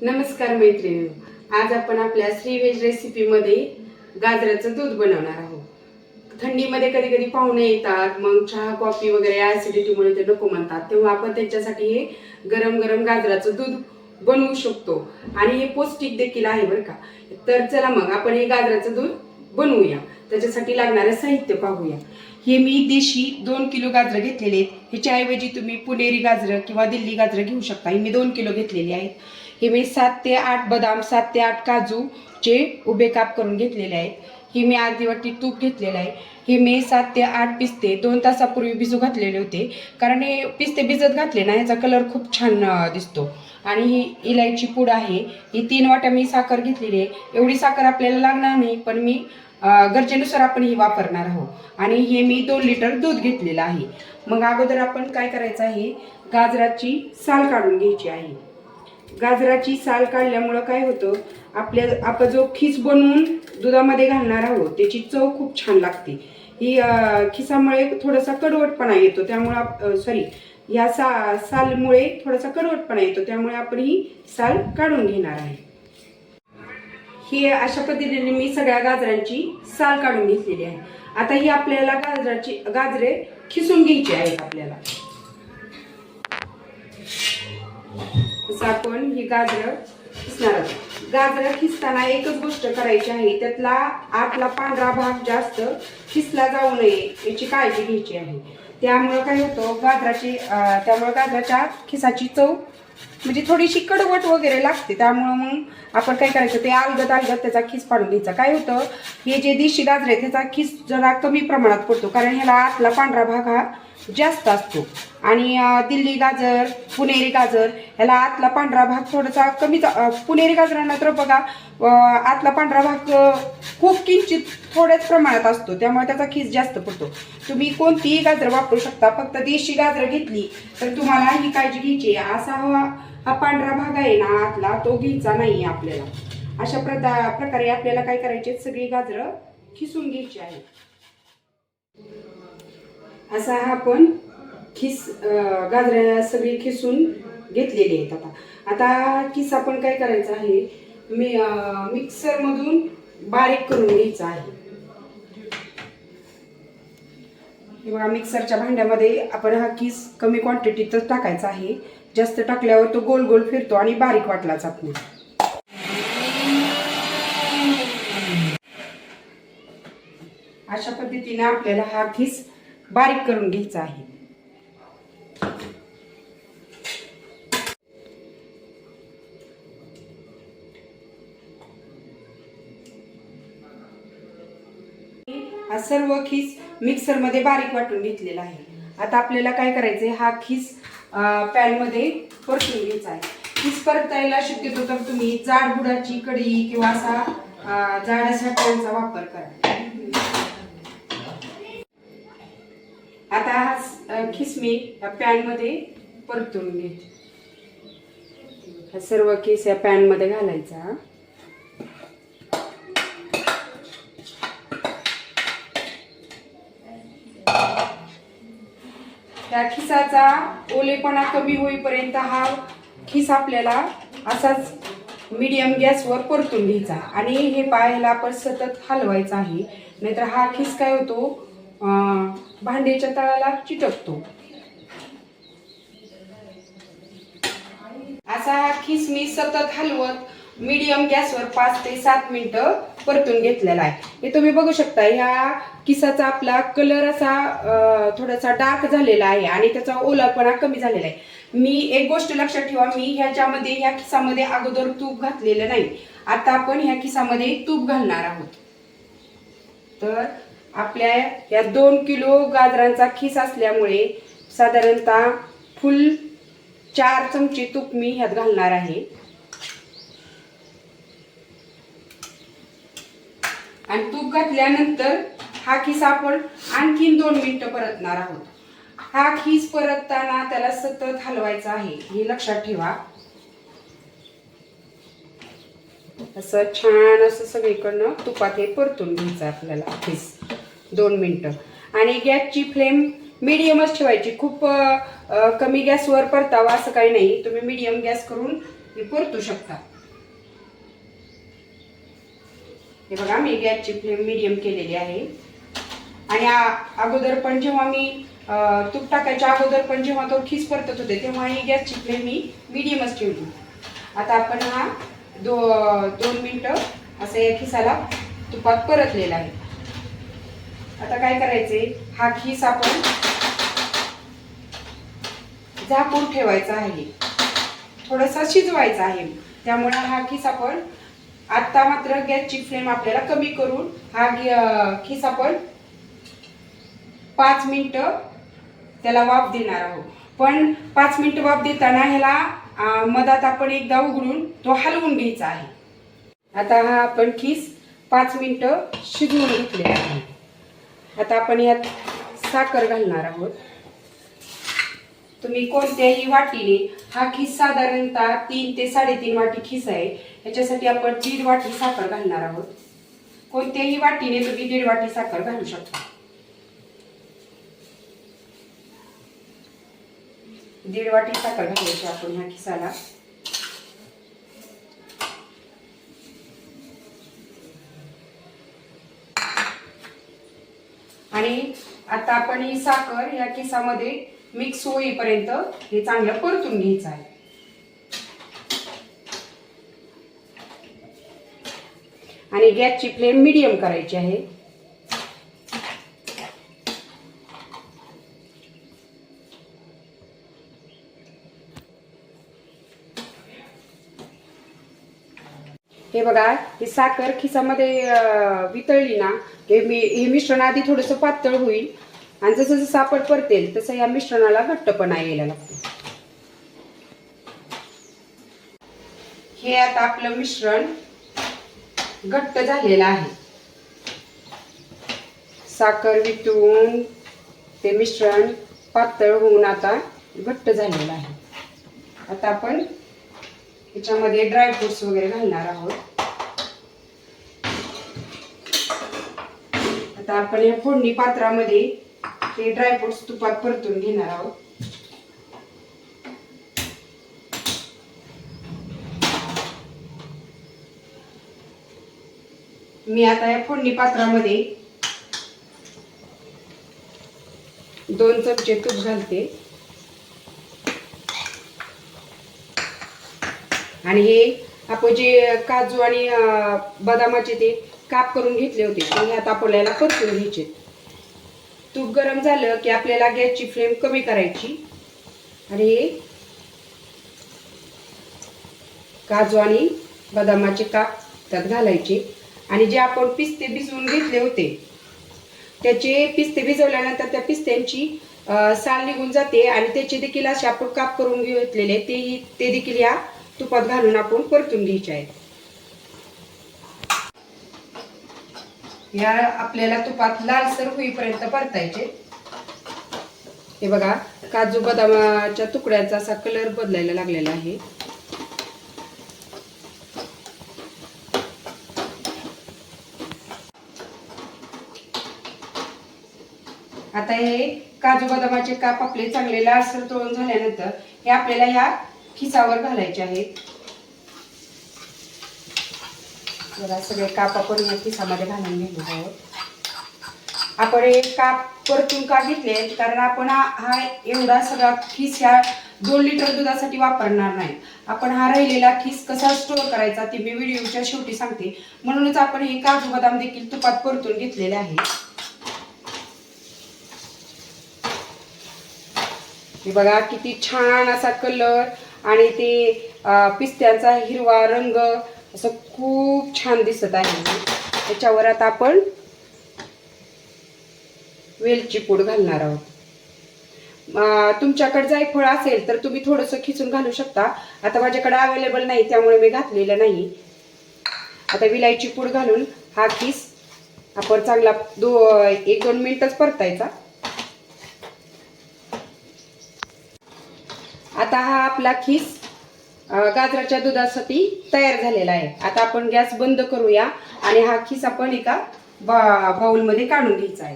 नमस्कार मैत्रिणी, आज आपण आपल्या श्री व्हेज रेसिपीमध्ये गाजराचं दूध बनवणार आहोत. थंडीमध्ये कधी कधी पाहुणे येतात, मग चहा कॉफी वगैरे ऍसिडिटीमुळे ते नको म्हणतात, तेव्हा आपण त्यांच्यासाठी हे गरम गरम गाजराचं दूध बनवू शकतो आणि हे पौष्टिक देखील आहे बरं का. तर चला मग आपण हे गाजराचं दूध बनवूया. त्याच्यासाठी लागणारं साहित्य पाहूया. हे मी देशी 2 किलो गाजरं घेतलेले आहेत. ह्याच्याऐवजी तुम्ही पुणेरी गाजरं किंवा दिल्ली गाजरं घेऊ शकता. हे मी 2 किलो घेतलेली आहेत. हे मी 7 ते 8 बदाम, 7 ते 8 काजूचे उभे काप करून घेतलेले आहेत. ही मी अर्धी वाटी तूप घेतलेलं आहे. हे मी 7 ते 8 पिस्ते 2 तासापूर्वी भिजू घातलेले होते, कारण हे पिस्ते भिजत घातले ना ह्याचा कलर खूप छान दिसतो. आणि ही इलायची पूड आहे. ही 3 वाट्या मी साखर घेतलेली आहे. एवढी साखर आपल्याला लागणार नाही, पण मी गरजेनुसार आपण ही वापरणार आहोत. आणि हे मी 2 लिटर दूध घेतलेलं आहे. मग अगोदर आपण काय करायचं आहे, गाजराची साल काढून घ्यायची आहे. गाजराची साल काढल्यामुळं काय होतं, आपण जो खीस बनवून दुधामध्ये घालणार आहोत त्याची चव खूप छान लागते. ही खिसामुळे थोडासा कडवटपणा येतो, त्यामुळे या सालमुळे थोडासा कडवटपणा येतो, त्यामुळे आपण ही साल काढून घेणार आहे. ही अशा पद्धतीने मी सगळ्या गाजरांची साल काढून घेतलेली आहे. आता ही आपल्याला गाजरे खिसून घ्यायची आहेत. आपल्याला आपण ही गाजरं खिसणार आहोत. गाजरं खिसताना एकच गोष्ट करायची आहे, त्यातला आतला पांढरा भाग जास्त खिसला जाऊ नये याची काळजी घ्यायची आहे. त्यामुळे काय होतं, गाजराच्या खिसाची चव म्हणजे थोडीशी कडवट वगैरे लागते. त्यामुळं मग आपण काय करायचं, ते अलगद त्याचा खिस पाडून घ्यायचा. काय होतं, हे जे देशी गाजर आहे त्याचा खिस जरा कमी प्रमाणात पडतो, कारण ह्याला आतला पांढरा भाग हा जास्त असतो. आणि दिल्ली गाजर, पुणेरी गाजर ह्याला आतला पांढरा भाग थोडासा कमी. पुणेरी गाजरांना तर बघा आतला पांढरा भाग खूप किंचित थोड्याच प्रमाणात असतो, त्यामुळे त्याचा खिस जास्त पडतो. तुम्ही कोणतीही गाजर वापरू शकता, फक्त देशी गाजर घेतली तर तुम्हाला ही काळजी घ्यायची. असा हा पांढरा भाग आहे ना आतला, तो घ्यायचा नाही आपल्याला. अशा प्रकारे आपल्याला काय करायचे, सगळी गाजरं खिसून घ्यायची आहे. असा हा आपण गाजरं सगळी खिसून घेतलेली आहेत. आता खिस आपण काय करायचं आहे, मिक्सर मधून बारीक करून घ्यायचं आहे. बघा, मिक्सरच्या भांड्यामध्ये आपण हा खिस कमी क्वांटिटीतच टाकायचा आहे. जास्त टाकल्यावर तो गोल गोल फिरतो आणि बारीक वाटला जात नाही. अशा पद्धतीने आपल्याला हा खिस बारीक करून घ्यायचा आहे. हा सर्व खीस मिक्सर मध्ये बारीक वाटून घेतलेला आहे. आता आपल्याला काय करायचंय, हा खीस पॅन मध्ये परतून घ्यायचा आहे. खीस परतायला शक्यतो तर तुम्ही जाड बुडाची कढई किंवा असा जाड अशा पॅनचा वापर करा. आता हा खीस मी पॅन मध्ये परतून घेते. हा सर्व खीस या पॅन मध्ये घालायचा. त्या खिसाचा ओलेपणा कमी होईपर्यंत हा खिस आपल्याला असाच मीडियम गॅसवर परतून घ्यायचा. आणि हे पायाला आपण सतत हलवायचा आहे, नाहीतर हा खिस काय होतो, भांड्याच्या तळाला चिटकतो. असा हा खिस मी सतत हलवत मीडियम गॅसवर 5 ते 7 मिनिटं परतून घेतलेला आहे. हे तुम्ही बघू शकता, ह्या खिसाचा आपला कलर असा थोडासा डार्क झालेला आहे आणि त्याचा ओलापणा कमी झालेला आहे. मी एक गोष्ट लक्षात ठेवा, मी ह्या खिसामध्ये अगोदर तूप घातलेलं नाही. आता आपण ह्या खिसामध्ये तूप घालणार आहोत. तर आपल्या या 2 किलो गाजरांचा खिस असल्यामुळे साधारणतः फुल 4 चमचे तूप मी ह्यात घालणार आहे. आणि तूप घातल्यानंतर हा खिस आपण आणखीन 2 मिनिटं परतणार आहोत. हा खिस परतताना त्याला सतत हलवायचा आहे, हे लक्षात ठेवा. असं छान असं सगळीकडनं तुपात हे परतून घ्यायचं आपल्याला खिस 2 मिनिटं. आणि गॅसची फ्लेम मीडियमच ठेवायची. खूप कमी गॅसवर परतावा असं काही नाही, तुम्ही मीडियम गॅस करून हे परतू शकता. हे बघा मी गॅसची फ्लेम मीडियम केलेली आहे. आणि अगोदर पण जेव्हा मी तूप टाकायच्या अगोदर पण जेव्हा तो खीस परतत होते तेव्हा ही गॅसची फ्लेम मी मीडियमच ठेवली. आता आपण हा 2 मिनिटं असं या खिसाला तुपात परतलेला आहे. आता काय करायचे, हा खीस आपण झाकून ठेवायचा आहे, थोडासा शिजवायचा आहे. त्यामुळे हा खीस आपण आता मात्र गॅसची फ्लेम आपल्याला कमी करून हा खीस आपण 5 मिनिटं त्याला वाफ देणार आहोत. पण 5 मिनिटं वाफ देताना ह्याला मधात आपण एकदा उघडून तो हलवून घ्यायचा आहे. आता हा आपण खीस 5 मिनिटं शिजवून घेतलेला आहे. आता आपण यात साखर घालणार आहोत. तुम्ही कोणत्याही वाटीने, हा खीस साधारणतः 3 ते 3.5 वाटी खीस आहे, याच्यासाठी आपण 1.5 वाटी साखर घालणार आहोत. कोणत्याही वाटीने तुम्ही 1.5 वाटी साखर घालू शकता. 1.5 वाटी साखर घालायची आपण ह्या खिसाला. आणि आता आपण ही साखर या खिसामध्ये मिक्स होईपर्यंत हे चांगलं परतून घ्यायचं आहे. आणि गॅसची फ्लेम मीडियम करायची आहे. हे बघा, ही साखर खिसामध्ये वितळली ना, हे मिश्रण आधी थोडंसं पातळ होईल आणि जसं जसं आपण परतेल तसं या मिश्रणाला घट्टपणा यायला लागतो. हे आता आपलं मिश्रण घट्ट झालेलं आहे. साखर वितळून ते मिश्रण पातळ होऊन आता घट्ट झालेलं आहे. आता आपण याच्यामध्ये ड्रायफ्रुट्स वगैरे घालणार आहोत. आता आपण या फोडणी पात्रामध्ये हे ड्रायफ्रुट्स तुपात परतून घेणार आहोत. मी आता या फोडणी पात्रामध्ये 2 चमचे तूप घालते. आणि हे आपण जे काजू आणि बदामाचे ते काप करून घेतले होते ते ह्यात आपल्याला परतून घ्यायचे. तूप गरम झालं की आपल्याला गॅसची फ्लेम कमी करायची आणि हे काजू आणि बदामाचे काप त्यात घालायचे. आणि जे आपण पिस्ते भिजवून घेतले होते त्याचे पिस्ते भिजवल्यानंतर त्या पिस्त्यांची साल निघून जाते आणि त्याचे देखील असे आपण काप करून घेतलेले ते देखील या तुपात घालून आपण परतून घ्यायचे आहेत. या आपल्याला तुपात लालसर होईपर्यंत परतायचे. हे बघा, काजू बदामाच्या तुकड्याचा असा कलर बदलायला लागलेला आहे. आता हे काजू बदामाचे काप आपले चांगले लालसर तळून झाल्यानंतर हे आपल्याला ह्या खिसावर घालायचे आहेत. बघा, सगळे काप आपण या खिसामध्ये घालून घेणार आहोत. आपण हे काप परतून का घेतले, कारण आपण हा एवढा सगळा खीस ह्या 2 लिटर दुधासाठी वापरणार नाही. आपण हा राहिलेला खीस कसा स्टोअर करायचा ते मी व्हिडिओच्या शेवटी सांगते. म्हणूनच आपण हे काजू बदाम देखील तुपात परतून घेतलेले आहे. हे बघा, किती छान असा कलर आणि ते पिस्त्यांचा हिरवा रंग असं खूप छान दिसत आहे. त्याच्यावर आता आपण वेलची पूड घालणार आहोत. तुमच्याकडे जायफळ असेल तर तुम्ही थोडंसं खिसून घालू शकता. आता माझ्याकडे अवेलेबल नाही त्यामुळे मी घातलेलं नाही. आता विलायची पूड घालून हा खीस आपण चांगला 1-2 मिनिटच परतायचा. आता हा आपला खीस गाजराच्या दुधासाठी तयार झालेला आहे. आता आपण गॅस बंद करूया आणि हा खीस आपण एका बाउलमध्ये काढून घ्यायचा आहे.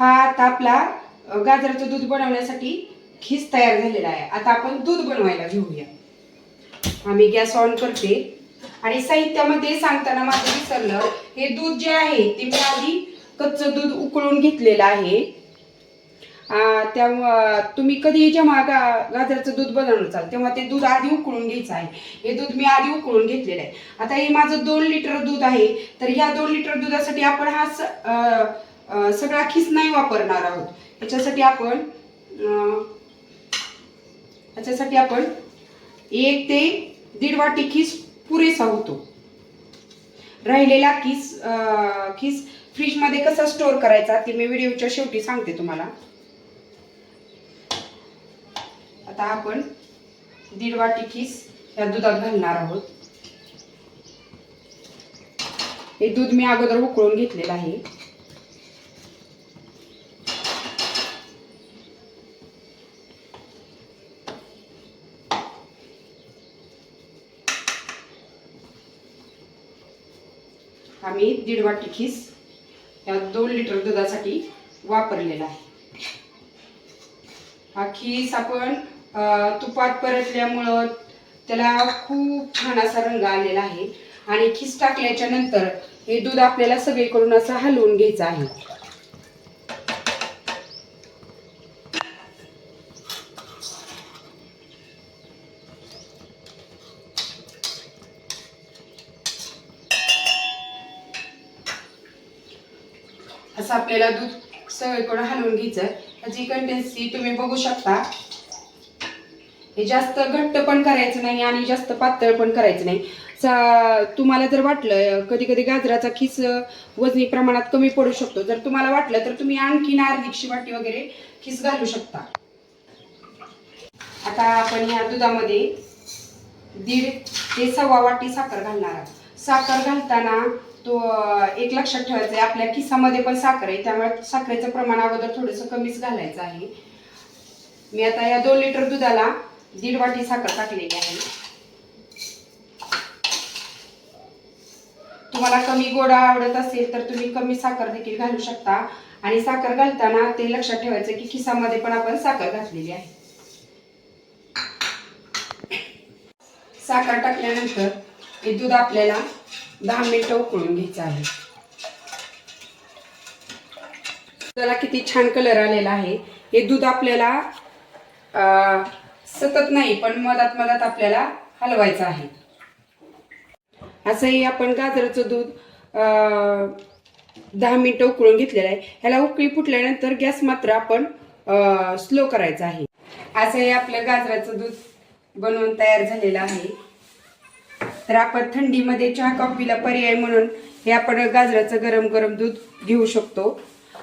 हा आता आपला गाजराचं दूध बनवण्यासाठी खीस तयार झालेला आहे. आता आपण दूध बनवायला घेऊया. आम्ही गॅस ऑन करते आणि साहित्यामध्ये सांगताना माझं विसरलं, हे दूध जे आहे ते मी आधी कच्चं दूध उकळून घेतलेलं आहे. त्यामुळं तुम्ही कधी जेव्हा गाजराचं दूध बनवणार तेव्हा ते दूध आधी उकळून घ्यायचं आहे. हे दूध मी आधी उकळून घेतलेलं आहे. आता हे माझं 2 लिटर दूध आहे. तर ह्या 2 लिटर दुधासाठी आपण हा सगळा खीस नाही वापरणार आहोत. याच्यासाठी आपण 1 ते 1.5 वाटी खीस पुरेसा होतो. राहिलेला खीस फ्रीजमध्ये कसा स्टोअर करायचा ते मी व्हिडिओच्या शेवटी सांगते तुम्हाला. आता आपण 1.5 वाटी खीस या दुधात घालणार आहोत. हे दूध मी अगोदर उकळून घेतलेलं आहे. आम्ही 1.5 वाटी खीस या 2 लिटर दुधासाठी वापरलेला आहे. हा खीस आपण तुपात परतल्यामुळं त्याला खूप छान असा रंग आलेला आहे. आणि खीस टाकल्याच्या नंतर हे दूध आपल्याला सगळीकडून असं हलवून घ्यायचं आहे. असं आपल्याला दूध सगळीकडून हलवून घ्यायचं. त्याची कंटेन्सी तुम्ही बघू शकता. हे जास्त घट्ट पण करायचं नाही आणि जास्त पातळ पण करायचं नाही. तुम्हाला जर वाटलं, कधी कधी गाजराचा खीस वजनी प्रमाणात कमी पडू शकतो, जर तुम्हाला वाटलं तर तुम्ही आणखीन अर्धी वाटी वगैरे खीस घालू शकता. आता आपण ह्या दुधामध्ये 1.5 ते 1.25 वाटी साखर घालणार आहोत. साखर घालताना एक लक्षात ठेवायचं आहे, आपल्या खिसामध्ये पण साखर आहे, त्यामुळे साखरेचं प्रमाण अगोदर थोडंसं कमीच घालायचं आहे. मी आता या 2 लिटर दुधाला 1.5 वाटी साखर टाकलेली आहे. तुम्हाला कमी गोड आवडत असेल तर तुम्ही कमी साखर देखील घालू शकता. आणि साखर घालताना ते लक्षात ठेवायचं की खिसामध्ये पण आपण साखर घातलेली आहे. साखर टाकल्यानंतर हे दूध आपल्याला 10 मिनिटं उकळून घ्यायचं आहे. दुधाला किती छान कलर आलेला आहे. हे दूध आपल्याला सतत नाही पण मधात आपल्याला हलवायचं आहे. असंही आपण गाजराचं दूध 10 मिनिटं उकळून घेतलेलं आहे. ह्याला उकळी फुटल्यानंतर गॅस मात्र आपण स्लो करायचा आहे. असंही आपलं गाजराचं दूध बनवून तयार झालेलं आहे. तर आपण थंडीमध्ये चहा कॉफीला पर्याय म्हणून हे आपण गाजराचं गरम गरम दूध घेऊ शकतो.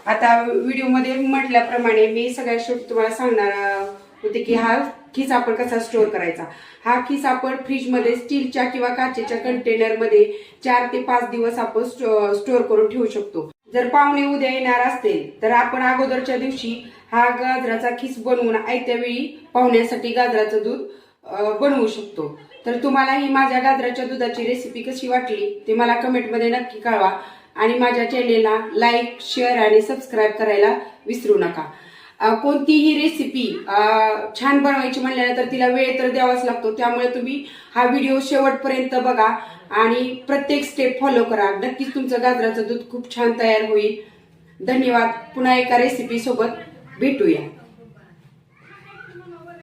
आता व्हिडिओमध्ये म्हटल्याप्रमाणे मी सगळ्या शेवटी तुम्हाला सांगणार होते की हा खीस आपण कसा स्टोअर करायचा. हा खीस आपण फ्रीजमध्ये स्टीलच्या किंवा काचेच्या कंटेनरमध्ये 4 ते 5 दिवस आपण स्टोअर करून ठेवू शकतो. जर पाहुणे उद्या येणार असतील तर आपण अगोदरच्या दिवशी हा गाजराचा खीस बनवून आयत्या वेळी पाहुण्यासाठी गाजराचं दूध बनवू शकतो. तर तुम्हाला ही माझ्या गाजराच्या दुधाची रेसिपी कशी वाटली ते मला कमेंटमध्ये नक्की कळवा. आणि माझ्या चॅनेलला लाईक, शेअर आणि सबस्क्राईब करायला विसरू नका. कोणतीही रेसिपी छान बनवायची म्हणल्यानंतर तिला वेळ तर द्यावाच लागतो. त्यामुळे तुम्ही हा व्हिडिओ शेवटपर्यंत बघा आणि प्रत्येक स्टेप फॉलो करा. नक्कीच तुमचं गाजराचं दूध खूप छान तयार होईल. धन्यवाद. पुन्हा एका रेसिपी सोबत भेटूया.